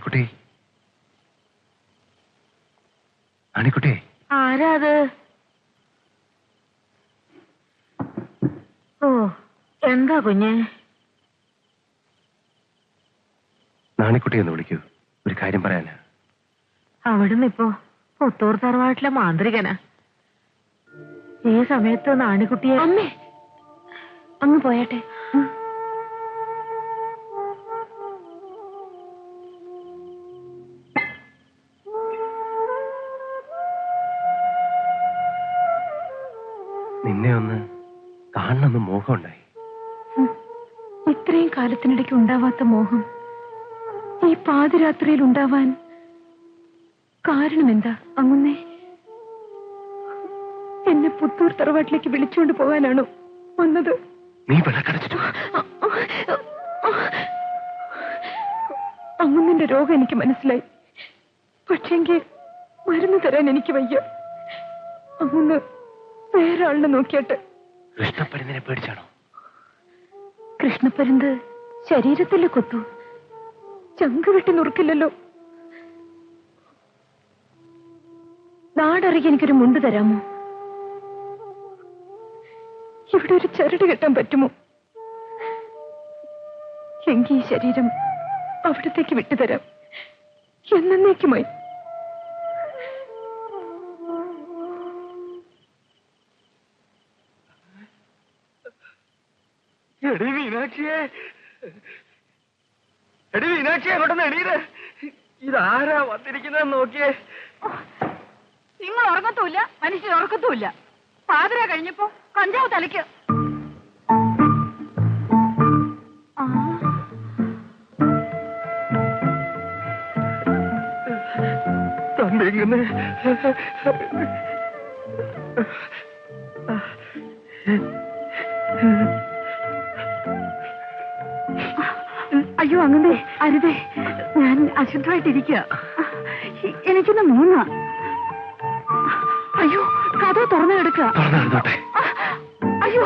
നാണിക്കുട്ടി, നാണിക്കുട്ടി. ആരാ അത്? ഓ, എന്താ കുഞ്ഞെ? നാണിക്കുട്ടി എന്ന് വിളിക്കൂ, ഒരു കാര്യം പറയാനാ. അവിടുന്ന് ഇപ്പോ പുത്തൂർ തറവാട്ടിലെ മാന്ത്രികനാ. ഈ സമയത്ത് നാണിക്കുട്ടിയെ... അമ്മേ, അങ്ങ് പോയാട്ടെ. നിന്നെ ഒന്ന് കാണണമെന്ന് മോഹമുണ്ടായി. ഇത്രയും കാലത്തിനിടയ്ക്ക് ഉണ്ടാവാത്ത മോഹം ഈ പാതിരാത്രിയിൽ ഉണ്ടാവാൻ കാരണം എന്താ അങ്ങുന്നേ? എന്നെ പുത്തൂർ തറവാട്ടിലേക്ക് വിളിച്ചുകൊണ്ട് പോകാനാണോ വന്നത്? നീ വിളക്കടച്ചിട്ടു. അങ്ങുന്നിന്റെ രോഗം എനിക്ക് മനസ്സിലായി. പക്ഷെങ്കിൽ മരുന്ന് തരാൻ എനിക്ക് വയ്യ. അങ്ങുന്ന് വേറെ ആളിനെ നോക്കിയിട്ട്. കൃഷ്ണപ്പരുന്തിനെ പേടിച്ചാണോ? കൃഷ്ണപ്പരുന്ത് ശരീരത്തിൽ കൊത്തു, ചങ്ക് വെട്ടി നുറുക്കില്ലല്ലോ. നാടറിയ എനിക്കൊരു മുണ്ട് തരാമോ? ഇവിടെ ഒരു ചരട് കെട്ടാൻ പറ്റുമോ? എങ്കിൽ ഈ ശരീരം അവിടത്തേക്ക് വിട്ടുതരാം, എന്നേക്കുമായി. എടി മീനാക്ഷിയെ, എടി മീനാക്ഷിയെ, അങ്ങോട്ടൊന്ന് എണീര്. ഇതാരാ വന്നിരിക്കുന്നതെന്ന് നോക്കിയേ. നിങ്ങൾ ഉറങ്ങത്തുമില്ല, മനുഷ്യൻ ഉറക്കത്തുമില്ല. പാതിര കഴിഞ്ഞപ്പോ കഞ്ചാവ് തലയ്ക്ക്. തമ്പിങ്ങനെ അയ്യോ, അങ്ങനെ അരുതേ. ഞാൻ അശുദ്ധമായിട്ടിരിക്കുക. എനിക്കൊന്ന് മൂന്നാ. അയ്യോ, കഥ തുറന്നു കിടക്കുക. അയ്യോ,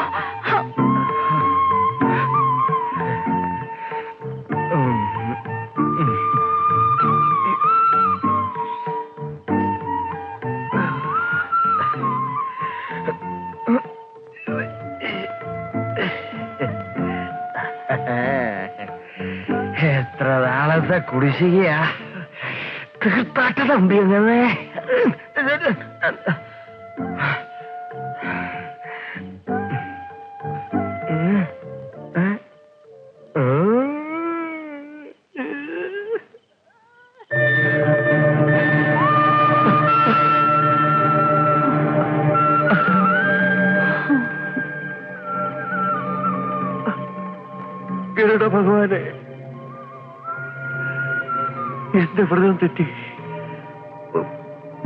എത്ര നാളത്തെ കുടിശ്ശികയാ തീർത്താട്ട തമ്പി. അങ്ങനെ ഭഗവാനെ, എന്റെ വ്രതം തെറ്റി.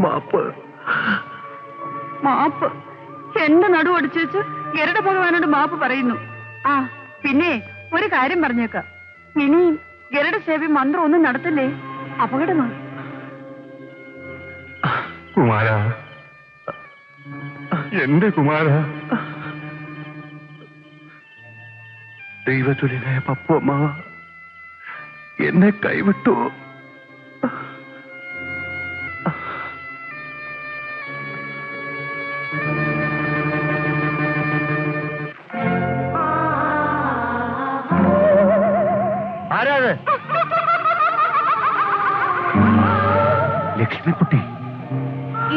മാപ്പ്. മാപ്പ്? എന്റെ നടു അടിച്ചു ഗരുഡ ഭഗവാനോട് മാപ്പ് പറയുന്നു. ആ പിന്നെ ഒരു കാര്യം പറഞ്ഞേക്കാം, ഇനി ഗരുഡ സേവി മന്ത്രം ഒന്നും നടത്തില്ലേ, അപകടമാണ്. കുമാര, എന്റെ കുമാര, ദൈവതുല്യനായ പപ്പുമ്മ എന്നെ കൈവിട്ടു. ആരാത്? ലക്ഷ്മിക്കുട്ടി.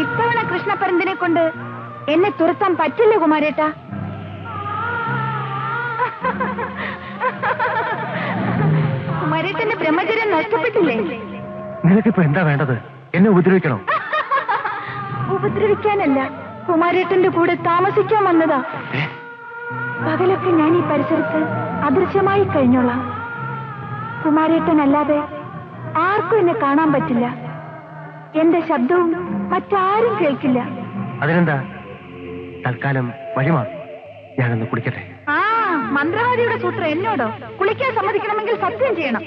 ഇത്തവണ കൃഷ്ണപ്പരന്തിനെ കൊണ്ട് എന്നെ തുരത്താൻ പറ്റില്ല കുമാരേട്ടാ. കുമാരേട്ടന്റെ ബ്രഹ്മചര്യം നഷ്ടപ്പെട്ടില്ലേ? നിനക്കിപ്പോ എന്താ വേണ്ടത്? എന്നെ ഉപദ്രവിക്കണോ? ഉപദ്രവിക്കാനല്ല, കുമാരേട്ടന്റെ കൂടെ താമസിക്കാൻ വന്നതാ. പകലൊക്കെ ഞാൻ ഈ പരിസരത്ത് അദൃശ്യമായി കഴിഞ്ഞോളാം. കുമാരേട്ടനല്ലാതെ ആർക്കും എന്നെ കാണാൻ പറ്റില്ല. എന്റെ ശബ്ദവും മറ്റാരും കേൾക്കില്ല. അതിനെന്താ, തൽക്കാലം വഴിമാ. ഞാനൊന്ന് കുളിക്കട്ടെ. ആ മന്ത്രവാദിയുടെ സൂത്രം എന്നോടോ? കുളിക്കാൻ സമ്മതിക്കണമെങ്കിൽ സത്യം ചെയ്യണം.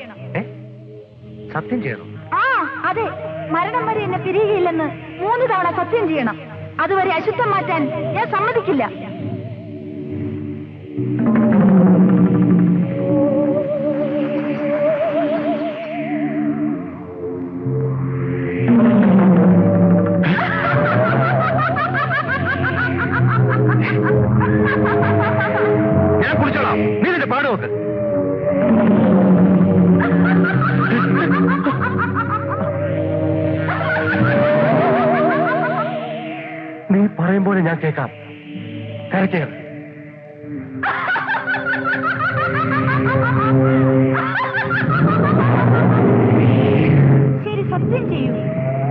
സത്യം ചെയ്യണം? ആ അതെ, മരണം വരെ എന്നെ പിരിയുകയില്ലെന്ന് 3 തവണ സത്യം ചെയ്യണം. അതുവരെ അശുദ്ധം മാറ്റാൻ ഞാൻ സമ്മതിക്കില്ല. നീ നിന്റെ പാട് നോക്ക്. നീ പറയുമ്പോൾ ഞാൻ കേൾക്കാം. കരയ്ക്കുക. ശരി, സത്യം ചെയ്യൂ.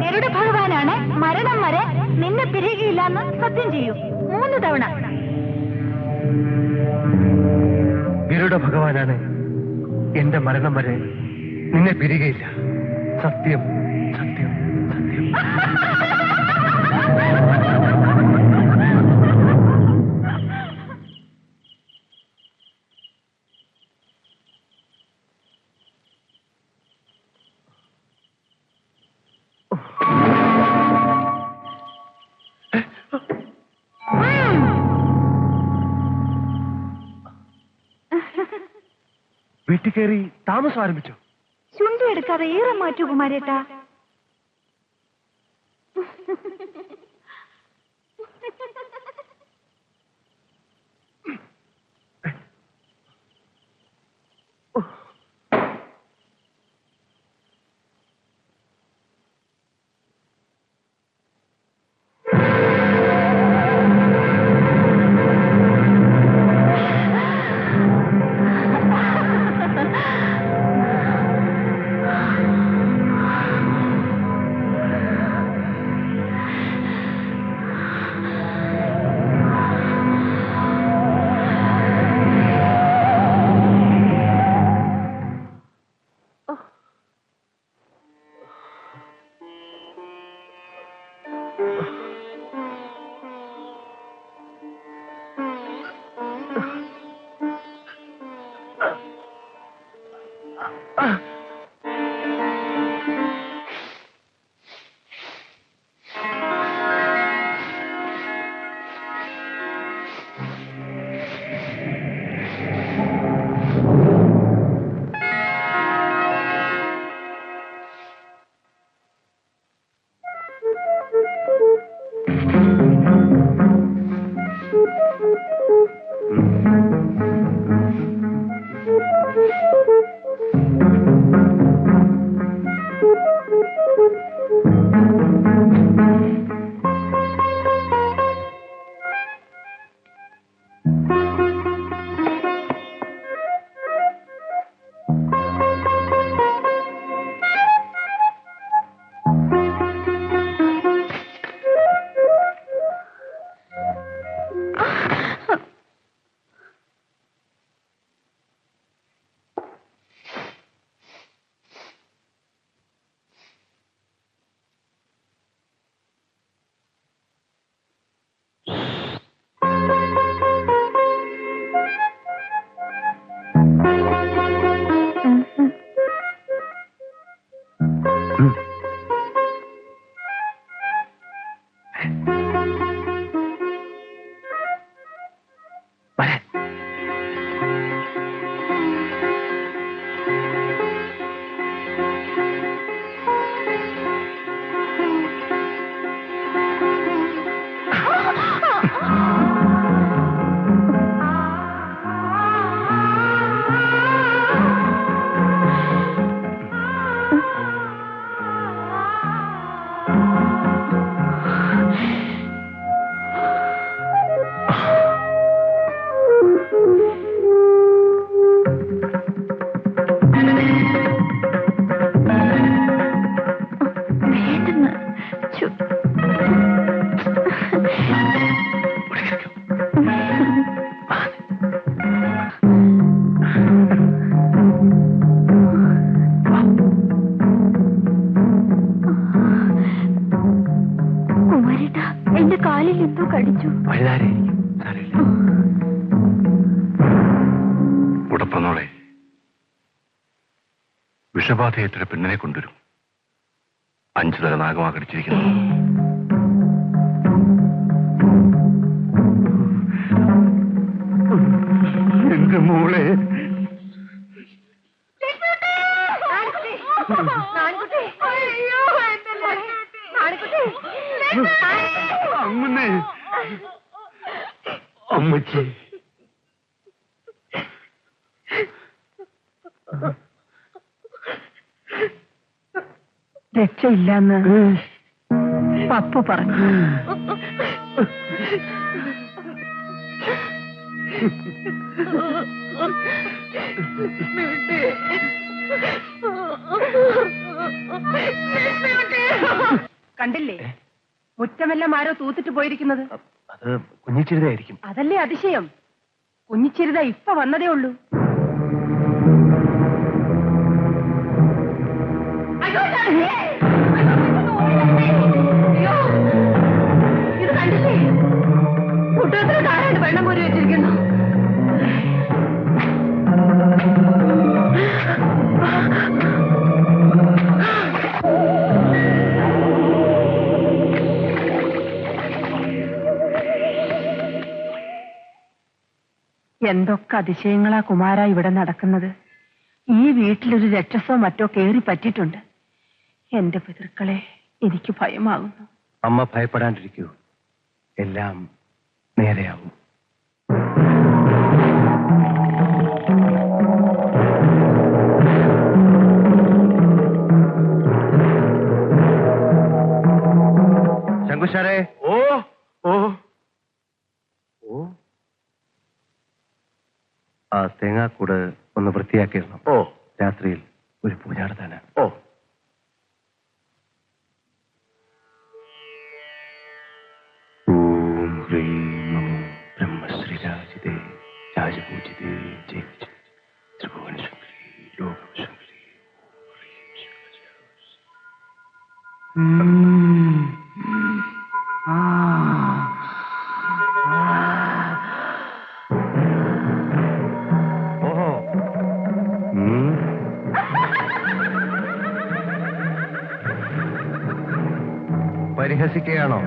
ഗരുഡ ഭഗവാനാണ് മരണം വരെ നിന്നെ പിരിയുകയില്ലെന്ന് സത്യം ചെയ്യൂ. 3 തവണ. ഗരുഡ ഭഗവാനാണ് എന്റെ മരണം വരെ നിന്നെ പിരികയില്ല. സത്യം, സത്യം, സത്യം. വീട്ടിൽ കയറി താമസം ആരംഭിച്ചു. ചുണ്ടി എടുക്കാതെ ഈറ മാറ്റൂ കുമാരേട്ടാ. ഉടപ്പറന്നോളെ, വിഷബാധയേറ്റൊരു പെണ്ണിനെ കൊണ്ടുവരും. 5 തല നാഗമാ കടിച്ചിരിക്കുന്നു. എന്റെ മോളെ, അമ്മച്ചി, രക്ഷയില്ലെന്ന് പപ്പു പറഞ്ഞു. കണ്ടില്ലേ, മുറ്റമെല്ലാം ആരോ തൂത്തിട്ട് പോയിരിക്കുന്നത്. അത് കുഞ്ഞിച്ചിരുതായിരിക്കും. അതല്ലേ അതിശയം. കുഞ്ഞിച്ചിരുത ഇപ്പൊ വന്നതേ ഉള്ളൂ. ഇത് കണ്ടില്ലേ, കുട്ടത്തിൽ ധാരാളം വെള്ളം കോരി വെച്ചിരിക്കുന്നു. എന്തൊക്കെ അതിശയങ്ങളാ കുമാര ഇവിടെ നടക്കുന്നത്. ഈ വീട്ടിലൊരു രക്ഷസോ മറ്റോ കേറി പറ്റിയിട്ടുണ്ട്. എന്റെ പിതൃക്കളെ, എനിക്ക് ഭയമാകുന്നു. അമ്മ ഭയപ്പെടാണ്ടിരിക്കൂ, എല്ലാം നേരെയാവും. ശങ്കുശാരേ. ഓ ഓ ഓ ആ തേങ്ങാക്കൂട് ഒന്ന് വൃത്തിയാക്കിയിരുന്നു. ഓ, രാത്രിയിൽ ഒരു പൂജ നടത്താനാ. ഓ, ഓം ഹ്രീം നമോ ബ്രഹ്മശ്രീരാജിതേ രാജപൂജിതേ ജയ ത്രിഭുവനശങ്കരി ലോകശങ്കരി. പരിഹസിക്കുകയാണോ?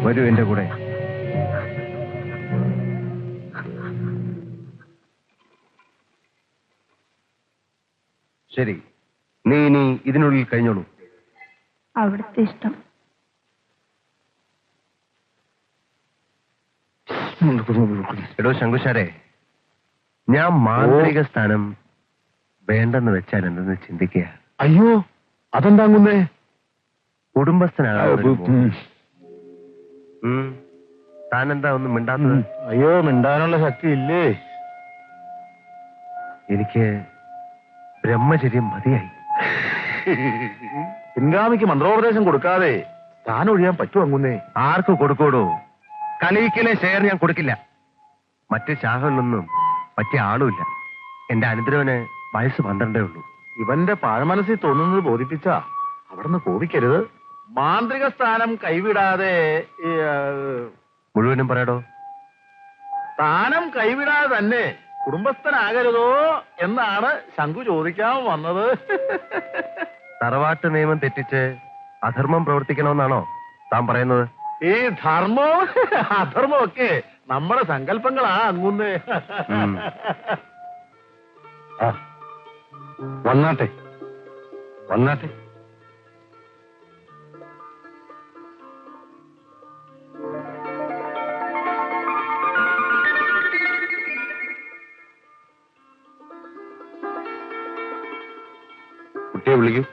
വരൂ എന്റെ കൂടെ. ശരി, നീ ഇനി ഇതിനുള്ളിൽ കഴിഞ്ഞോളൂ. അവിടുത്തെ ഇഷ്ടം. എടോ ശങ്കുശാരേ, ഞാൻ മാന്ത്രിക സ്ഥാനം വേണ്ടെന്ന് വെച്ചാൽ എന്തെന്ന് ചിന്തിക്കുക. അയ്യോ, അതെന്താങ്ങുന്നേ? കുടുംബസ്ഥനാകും. താനെന്താ ഒന്നും മിണ്ടാത്തത്? അയ്യോ, മിണ്ടാനുള്ള ശക്തി ഇല്ലേ? എനിക്ക് ബ്രഹ്മചര്യം മതിയായി. പിൻഗാമിക്ക് മന്ത്രോപദേശം കൊടുക്കാതെ താൻ ഒഴിയാൻ പറ്റുമോ അങ്ങുന്നേ? ആർക്ക് കൊടുക്കോടോ? കളിയിക്കലെ ഷെയർ ഞാൻ കൊടുക്കില്ല. മറ്റ് ശാഖകളിലൊന്നും പറ്റിയ ആളുമില്ല. എന്റെ അനുദ്രവന് വയസ്സ് 12 ഉള്ളൂ. ഇവന്റെ പാഴ്മനസ്സിൽ തോന്നുന്നത് ബോധിപ്പിച്ച അവിടുന്ന് കോപിക്കരുത്. മാന്ത്രിക സ്ഥാനം കൈവിടാതെ മുഴുവനും പറയടോ. സ്ഥാനം കൈവിടാതെ തന്നെ കുടുംബസ്ഥനാകരുതോ എന്നാണ് ശങ്കു ചോദിക്കാൻ വന്നത്. തറവാട്ട് നിയമം തെറ്റിച്ച് അധർമ്മം പ്രവർത്തിക്കണമെന്നാണോ താൻ പറയുന്നത്? ഈ ധർമ്മവും അധർമ്മവും ഒക്കെ നമ്മുടെ സങ്കല്പങ്ങളാ അങ്ങുന്നേ. വന്നാട്ടെ വന്നാട്ടെ. കുട്ടിയെ വിളിക്കൂ.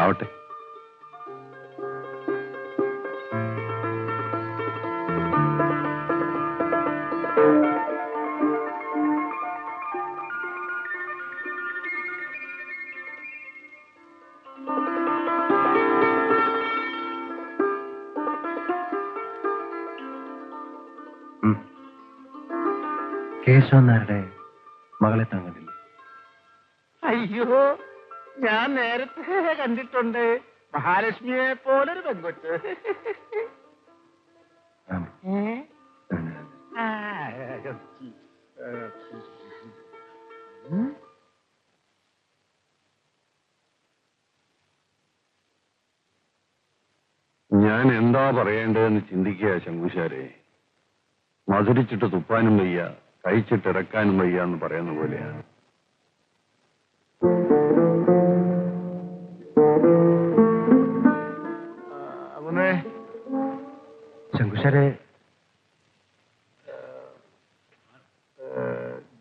ആവട്ടെ. കേശവൻ നായരുടെ മകളെ താൻ കണ്ടില്ലേ? അയ്യോ, ഞാൻ നേരത്തെ കണ്ടിട്ടുണ്ട്. മഹാലക്ഷ്മിയെ പോലൊരു പെൺകൊച്ച്. ഞാൻ എന്താ പറയേണ്ടതെന്ന് ചിന്തിക്കുക ശങ്കുശാരെ. മധുരിച്ചിട്ട് തുപ്പാനും വയ്യ, കഴിച്ചിട്ട് ഇറക്കാനും വയ്യ എന്ന് പറയുന്ന പോലെയാണ്. ശങ്കുശാരെ,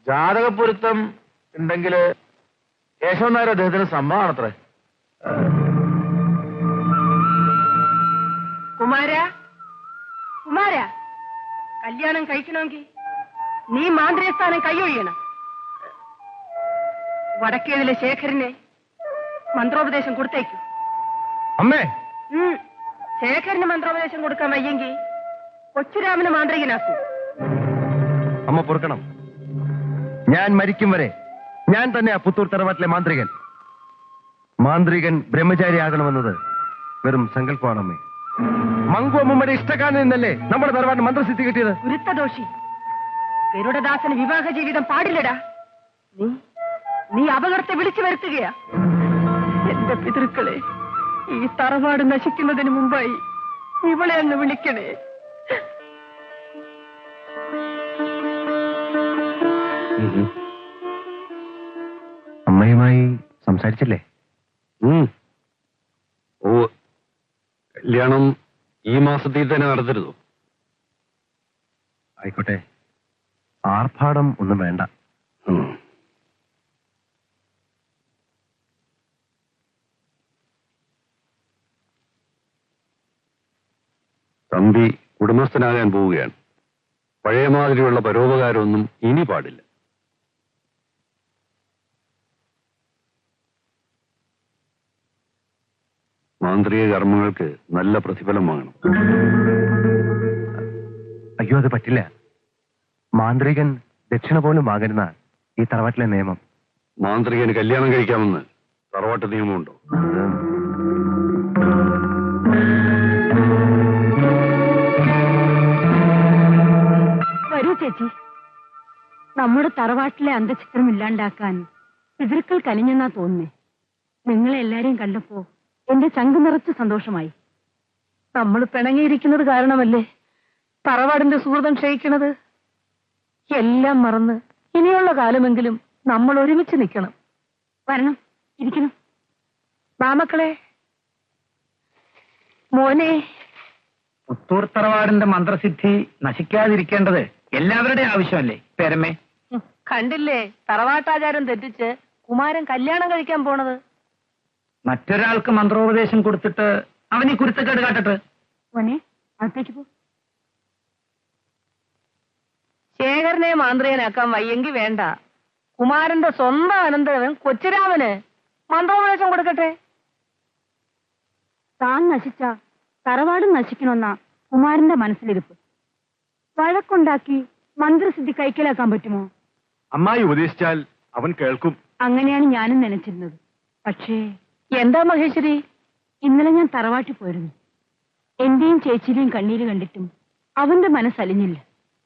ജാതകപ്പൊരുത്തം ഉണ്ടെങ്കിൽ കേശവൻ നായർ അദ്ദേഹത്തിന് സമ്മതമാണത്രേ. കുമാര, കല്യാണം കഴിക്കണമെങ്കിൽ നീ മാന്ത്രികസ്ഥാനം കൈയൊഴിയണം. വടക്കേതിലെ ശേഖരനെ മന്ത്രോപദേശം കൊടുത്തേക്കും. അമ്മേ, ശേഖരന് മന്ത്രോപദേശം കൊടുക്കാൻ വയ്യെങ്കിൽ കൊച്ചുരാമന് മാന്ത്രികനാക്കും. അമ്മ പൊറുക്കണം. ഞാൻ മരിക്കും വരെ ഞാൻ തന്നെയാ പുത്തൂർ തറവാട്ടിലെ മാന്ത്രികൻ. മാന്ത്രികൻ ബ്രഹ്മചാരിയാകണമെന്നത് വെറും സങ്കല്പമാണമ്മേ. മങ്കു അമ്മയുടെ ഇഷ്ടക്കാരൻ നിന്നല്ലേ നമ്മുടെ തറവാട്ടിന് മന്ത്രസിദ്ധി കിട്ടിയത്? ഗുരുത്തദോഷി, ഗരുഡദാസന് വിവാഹ ജീവിതം പാടില്ലടാ. നീ അപകടത്തെ വിളിച്ചു വരുത്തുകയാ. എന്റെ പിതൃക്കളെ, ഈ തറവാട് നശിക്കുന്നതിന് മുമ്പായി ഇവളെ ഒന്ന് വിളിക്കണേ. അമ്മയുമായി സംസാരിച്ചില്ലേ? ഓ, കല്യാണം ഈ മാസത്തിൽ തന്നെ നടത്തരുതോ? ആയിക്കോട്ടെ, ആർഭാടം ഒന്നും വേണ്ട. തമ്പി കുടുംബസ്ഥനാകാൻ പോവുകയാണ്. പഴയ മാതിരിയുള്ള പരോപകാരമൊന്നും ഇനി പാടില്ല. മാന്ത്രിക കർമ്മങ്ങൾക്ക് നല്ല പ്രതിഫലം വാങ്ങണം. അയ്യോ, അത് പറ്റില്ല. മാന്ത്രികൻ ദക്ഷിണ പോലും വാങ്ങരുന്ന ഈ തറവാട്ടിലെ നിയമം. മാന്ത്രികന് കല്യാണം കഴിക്കാമെന്ന് തറവാട്ട് നിയമമുണ്ടോ? വരൂ ചേച്ചി, നമ്മുടെ തറവാട്ടിലെ അന്തചിത്രം ഇല്ലാണ്ടാക്കാൻ പിതൃക്കൾ കനിഞ്ഞെന്നാ തോന്നുന്നേ. നിങ്ങളെ എല്ലാരെയും കണ്ടപ്പോ എന്റെ ചങ്ക് നിറച്ച് സന്തോഷമായി. നമ്മൾ പിണങ്ങിയിരിക്കുന്നത് കാരണമല്ലേ തറവാടിന്റെ സുഹൃതം ക്ഷയിക്കണത്. എല്ലാം മറന്ന് ഇനിയുള്ള കാലമെങ്കിലും നമ്മൾ ഒരുമിച്ച് നിൽക്കണം. വരണം, ഇരിക്കണം. മാമക്കളെ, മോനെ. പുത്തൂർ തറവാടിന്റെ മന്ത്രസിദ്ധി നശിക്കാതിരിക്കേണ്ടത് എല്ലാവരുടെയും ആവശ്യമല്ലേ പേരമ്മേ? കണ്ടില്ലേ തറവാട്ടാചാരം തെറ്റിച്ച് കുമാരൻ കല്യാണം കഴിക്കാൻ പോണത്. മറ്റൊരാൾക്ക് മന്ത്രോപദേശം കൊടുത്തിട്ട് അവനീ കുരുത്തക്കേട് കാട്ടട്ടെ. മോനെ, അകത്തേക്ക് പോ. ശേഖരനെ മാന്ത്രികനാക്കാൻ വയ്യെങ്കിൽ വേണ്ട. കുമാരന്റെ സ്വന്തം അനന്തരവൻ കൊച്ചുരാമന് മന്ത്രോപദേശം കൊടുക്കട്ടെ. താൻ നശിച്ച തറവാടും നശിക്കണമെന്ന കുമാരന്റെ മനസ്സിലിരിപ്പ്. വഴക്കുണ്ടാക്കി മന്ത്രസിദ്ധി കൈക്കലാക്കാൻ പറ്റുമോ? അമ്മായി ഉപദേശിച്ചാൽ അവൻ കേൾക്കും. അങ്ങനെയാണ് ഞാനും നനച്ചിരുന്നത്. പക്ഷേ എന്താ മഹേശ്വരി, ഇന്നലെ ഞാൻ തറവാട്ടിൽ പോയിരുന്നു. എന്റെയും ചേച്ചിയുടെയും കണ്ണീര് കണ്ടിട്ടും അവന്റെ മനസ്സലിഞ്ഞില്ല.